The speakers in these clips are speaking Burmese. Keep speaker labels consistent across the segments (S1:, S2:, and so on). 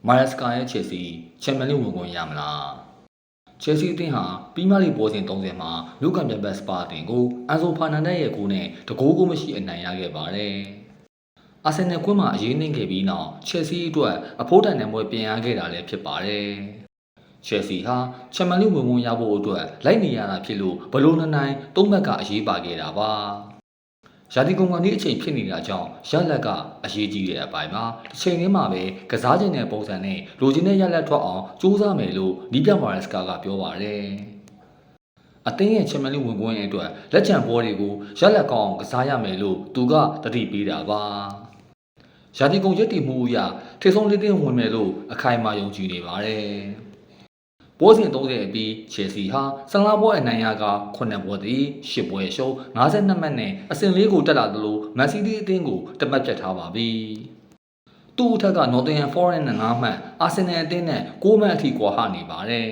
S1: မာရက်စကာရဲ့ချယ်ဆီချန်ပီယံလိဝင်ခွင့်ရမလားချယ်ဆီအသင်းဟာပရီးမီးယားလိပွဲစဉ်30မှာမြို့ကန်ပြတ်စပါအသင်းကိုအန်ဆိုဖာနန်ဒက်ရဲ့ဂိုးနဲ့တကိုးကိုမရှိအနိုင်ရခဲ့ပါတယ်အာဆင်နယ်ကွင်းမှာအရေးနှင်းခဲ့ပြီးနောက်ချယ်ဆီအတွက်အဖိုးတန်နံပွဲပြင်ရခဲ့တာလည်းဖြစ်ပါတယ်ချယ်ဆီဟာချန်ပီယံလိဝင်ခွင့်ရဖို့အတွက်လိုက်နေရတာဖြစ်လို့ဘလို့နိုင်သုံးဘက်ကအရေးပါခဲ့တာပါရာသီကုန်ကနေအချိန်ဖြစ်နေတာကြောင့်ရလက်ကအရေးကြီးတဲ့အပိုင်းမှာတစ်ချိန်တည်းမှာပဲကစားခြင်းတဲ့ပုံစံနဲ့လိုချင်တဲ့ရလက်ထွက်အောင်စူးစမ်းမယ်လို့နီးပြမာရက်စကာကပြောပါတယ်။အသင်းရဲ့ချန်ပီယံလိဝင်ခွင့်အတွက်လက်ချံပွဲတွေကိုရလက်ကောင်းအောင်ကစားရမယ်လို့သူကတတိပေးတာပါ။ရာသီကုန်ရက်တည်မှုအရထိဆုံးလေးတင်းဝင်မယ်လို့အခိုင်အမာယုံကြည်နေပါတယ်။ပွဲစဉ်30အပြီးချယ်ဆီဟာ15ပွဲအနိုင်ရက9ပွဲတည်10ပွဲရှုံး52မှတ်နဲ့အဆင့်4ကိုတက်လာသလိုမန်စီးတီးအသင်းကိုတမတ်ပြတ်ထားပါပြီ။သူ့အထက်က Nottingham Forest နဲ့9မှတ်အာဆင်နယ်အသင်းနဲ့9မှတ်အထိကွာဟနေပါတယ်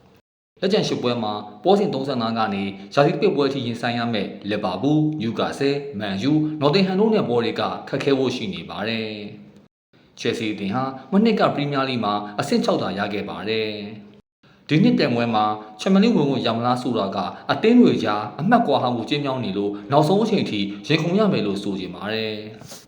S1: ။လက်ကျန်10ပွဲမှာပွဲစဉ်35ကနေရာသီပိတ်ပွဲအထိရင်ဆိုင်ရမယ့်လီဗာပူး၊နျူကာဆယ်၊မန်ယူ၊နော်တင်ဟမ်တို့နဲ့ပွဲတွေကခက်ခဲဖို့ရှိနေပါတယ်။ချယ်ဆီအသင်းဟာမနှစ်ကပရီးမီးယားလိမှာအဆင့်6သာရခဲ့ပါတယ်။ဒီနှစ်တန်ပွဲမှာချန်ပီယံလိဝင်ခွင့်ရမလားဆိုတာကအသင်းတွေကြားအမှတ်ကွာဟမှုကျင်းမြောင်းနေလို့နောက်ဆုံးအချိန်ထိရင်ခုန်ရမယ်လို့ဆိုကြပါတယ်။